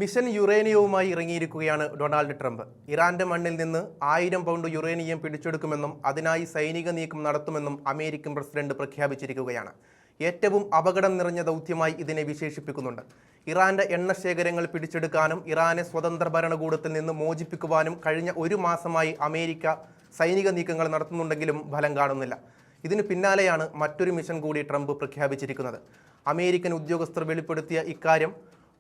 Mission യുറേനിയവുമായി ഇറങ്ങിയിരിക്കുകയാണ് Donald Trump. ഇറാന്റെ മണ്ണിൽ നിന്ന് 1000 പൗണ്ട് യുറേനിയം പിടിച്ചെടുക്കുമെന്നും അതിനായി സൈനിക നീക്കം നടത്തുമെന്നും അമേരിക്കൻ പ്രസിഡന്റ് പ്രഖ്യാപിച്ചിരിക്കുകയാണ്. ഏറ്റവും അപകടം നിറഞ്ഞ ദൗത്യമായി ഇതിനെ വിശേഷിപ്പിക്കുന്നുണ്ട്. ഇറാന്റെ എണ്ണശേഖരങ്ങൾ പിടിച്ചെടുക്കാനും ഇറാനെ സ്വതന്ത്ര ഭരണകൂടത്തിൽ നിന്ന് മോചിപ്പിക്കുവാനും കഴിഞ്ഞ ഒരു മാസമായി അമേരിക്ക സൈനിക നീക്കങ്ങൾ നടത്തുന്നുണ്ടെങ്കിലും ഫലം കാണുന്നില്ല. ഇതിന് പിന്നാലെയാണ് മറ്റൊരു മിഷൻ കൂടി ട്രംപ് പ്രഖ്യാപിച്ചിരിക്കുന്നത്. അമേരിക്കൻ ഉദ്യോഗസ്ഥർ വെളിപ്പെടുത്തിയ ഇക്കാര്യം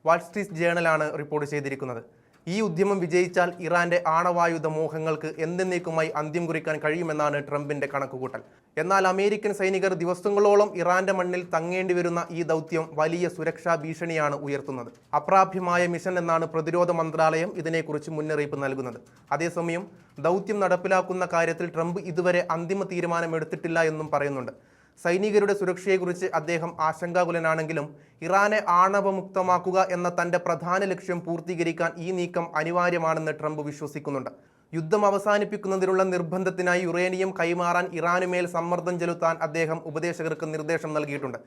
വാൾ സ്ട്രീറ്റ് ജേണലാണ് റിപ്പോർട്ട് ചെയ്തിരിക്കുന്നത്. ഈ ഉദ്യമം വിജയിച്ചാൽ ഇറാന്റെ ആണവായുധ മോഹങ്ങൾക്ക് എന്തെന്നേക്കുമായി അന്ത്യം കുറിക്കാൻ കഴിയുമെന്നാണ് ട്രംപിന്റെ കണക്കുകൂട്ടൽ. എന്നാൽ അമേരിക്കൻ സൈനികർ ദിവസങ്ങളോളം ഇറാന്റെ മണ്ണിൽ തങ്ങേണ്ടി വരുന്ന ഈ ദൗത്യം വലിയ സുരക്ഷാ ഭീഷണിയാണ് ഉയർത്തുന്നത്. അപ്രാപ്യമായ മിഷൻ എന്നാണ് പ്രതിരോധ മന്ത്രാലയം ഇതിനെക്കുറിച്ച് മുന്നറിയിപ്പ് നൽകുന്നത്. അതേസമയം ദൗത്യം നടപ്പിലാക്കുന്ന കാര്യത്തിൽ ട്രംപ് ഇതുവരെ അന്തിമ തീരുമാനമെടുത്തിട്ടില്ല എന്നും പറയുന്നുണ്ട്. സൈനികരുടെ സുരക്ഷയെക്കുറിച്ച് അദ്ദേഹം ആശങ്കാകുലനാണെങ്കിലും ഇറാനെ ആണവമുക്തമാക്കുക എന്ന തന്റെ പ്രധാന ലക്ഷ്യം പൂർത്തീകരിക്കാൻ ഈ നീക്കം അനിവാര്യമാണെന്ന് ട്രംപ് വിശ്വസിക്കുന്നുണ്ട്. യുദ്ധം അവസാനിപ്പിക്കുന്നതിനുള്ള നിർബന്ധത്തിനായി യുറേനിയം കൈമാറാൻ ഇറാനുമേൽ സമ്മർദ്ദം ചെലുത്താൻ അദ്ദേഹം ഉപദേശകർക്ക് നിർദ്ദേശം നൽകിയിട്ടുണ്ട്.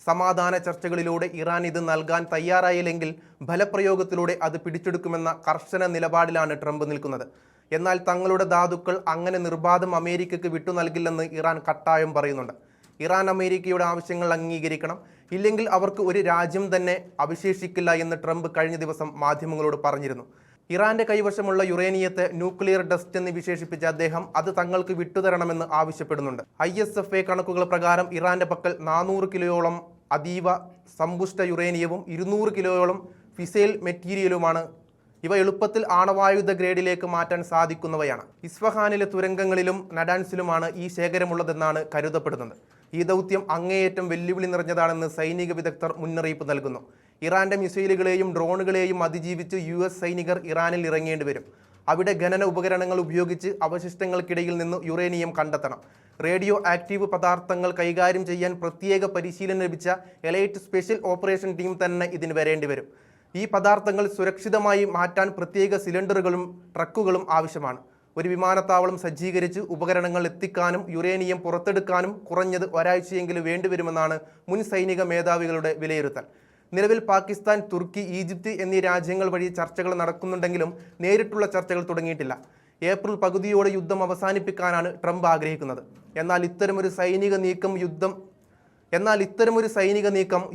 സമാധാന ചർച്ചകളിലൂടെ ഇറാൻ ഇത് നൽകാൻ തയ്യാറായില്ലെങ്കിൽ ഫലപ്രയോഗത്തിലൂടെ അത് പിടിച്ചെടുക്കുമെന്ന കർശന നിലപാടിലാണ് ട്രംപ് നിൽക്കുന്നത്. എന്നാൽ തങ്ങളുടെ ധാതുക്കൾ അങ്ങനെ നിർബാധം അമേരിക്കയ്ക്ക് വിട്ടു നൽകില്ലെന്ന് ഇറാൻ കട്ടായം പറയുന്നുണ്ട്. ഇറാൻ അമേരിക്കയുടെ ആവശ്യങ്ങൾ അംഗീകരിക്കണം, ഇല്ലെങ്കിൽ അവർക്ക് ഒരു രാജ്യം തന്നെ അവശേഷിക്കില്ല എന്ന് ട്രംപ് കഴിഞ്ഞ ദിവസം മാധ്യമങ്ങളോട് പറഞ്ഞിരുന്നു. ഇറാന്റെ കൈവശമുള്ള യുറേനിയത്തെ ന്യൂക്ലിയർ ഡസ്റ്റ് എന്ന് വിശേഷിപ്പിച്ച അദ്ദേഹം അത് തങ്ങൾക്ക് വിട്ടുതരണമെന്ന് ആവശ്യപ്പെടുന്നുണ്ട്. ISFA കണക്കുകൾ പ്രകാരം ഇറാന്റെ പക്കൽ 400 കിലോയോളം അതീവ സമ്പുഷ്ട യുറേനിയവും 200 കിലോയോളം ഫിസൈൽ മെറ്റീരിയലുമാണ്. ഇവ എളുപ്പത്തിൽ ആണവായുധ ഗ്രേഡിലേക്ക് മാറ്റാൻ സാധിക്കുന്നവയാണ്. ഇസ്ഫഹാനിലെ തുരങ്കങ്ങളിലും നഡാൻസിലുമാണ് ഈ ശേഖരമുള്ളതെന്നാണ് കരുതപ്പെടുന്നത്. ഈ ദൗത്യം അങ്ങേയറ്റം വെല്ലുവിളി നിറഞ്ഞതാണെന്ന് സൈനിക വിദഗ്ധർ മുന്നറിയിപ്പ് നൽകുന്നു. ഇറാന്റെ മിസൈലുകളെയും ഡ്രോണുകളെയും അതിജീവിച്ച് US സൈനികർ ഇറാനിൽ ഇറങ്ങേണ്ടി വരും. അവിടെ ഖനന ഉപകരണങ്ങൾ ഉപയോഗിച്ച് അവശിഷ്ടങ്ങൾക്കിടയിൽ നിന്ന് യുറേനിയം കണ്ടെത്തണം. റേഡിയോ ആക്റ്റീവ് പദാർത്ഥങ്ങൾ കൈകാര്യം ചെയ്യാൻ പ്രത്യേക പരിശീലനം ലഭിച്ച എലൈറ്റ് സ്പെഷ്യൽ ഓപ്പറേഷൻ ടീം തന്നെ ഇതിന് വരേണ്ടി വരും. ഈ പദാർത്ഥങ്ങൾ സുരക്ഷിതമായി മാറ്റാൻ പ്രത്യേക സിലിണ്ടറുകളും ട്രക്കുകളും ആവശ്യമാണ്. ഒരു വിമാനത്താവളം സജ്ജീകരിച്ച് ഉപകരണങ്ങൾ എത്തിക്കാനും യുറേനിയം പുറത്തെടുക്കാനും കുറഞ്ഞത് ഒരാഴ്ചയെങ്കിലും വേണ്ടിവരുമെന്നാണ് മുൻ സൈനിക മേധാവികളുടെ വിലയിരുത്തൽ. നിലവിൽ പാകിസ്ഥാൻ, തുർക്കി, ഈജിപ്ത് എന്നീ രാജ്യങ്ങൾ വഴി ചർച്ചകൾ നടക്കുന്നുണ്ടെങ്കിലും നേരിട്ടുള്ള ചർച്ചകൾ തുടങ്ങിയിട്ടില്ല. ഏപ്രിൽ പകുതിയോടെ യുദ്ധം അവസാനിപ്പിക്കാനാണ് ട്രംപ് ആഗ്രഹിക്കുന്നത്. എന്നാൽ ഇത്തരമൊരു സൈനിക നീക്കം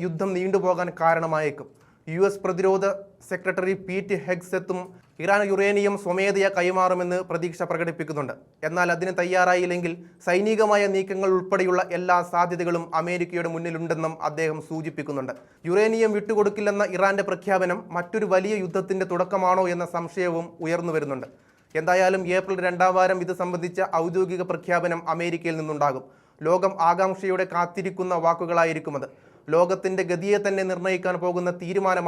യുദ്ധം നീണ്ടുപോകാൻ കാരണമായേക്കും. US പ്രതിരോധ സെക്രട്ടറി പീറ്റ് ഹെഗ്സെത്തും ഇറാൻ യുറേനിയം സ്വമേധയാ കൈമാറുമെന്ന് പ്രതീക്ഷ പ്രകടിപ്പിക്കുന്നുണ്ട്. എന്നാൽ അതിന് തയ്യാറായില്ലെങ്കിൽ സൈനികമായ നീക്കങ്ങൾ ഉൾപ്പെടെയുള്ള എല്ലാ സാധ്യതകളും അമേരിക്കയുടെ മുന്നിലുണ്ടെന്നും അദ്ദേഹം സൂചിപ്പിക്കുന്നുണ്ട്. യുറേനിയം വിട്ടുകൊടുക്കില്ലെന്ന ഇറാന്റെ പ്രഖ്യാപനം മറ്റൊരു വലിയ യുദ്ധത്തിന്റെ തുടക്കമാണോ എന്ന സംശയവും ഉയർന്നു വരുന്നുണ്ട്. എന്തായാലും ഏപ്രിൽ 2ാം വാരം ഇത് സംബന്ധിച്ച ഔദ്യോഗിക പ്രഖ്യാപനം അമേരിക്കയിൽ നിന്നുണ്ടാകും. ലോകം ആകാംക്ഷയോടെ കാത്തിരിക്കുന്ന വാക്കുകളായിരിക്കും അത്. ലോകത്തിന്റെ ഗതിയെ തന്നെ നിർണ്ണയിക്കാൻ പോകുന്ന തീരുമാനമാണ്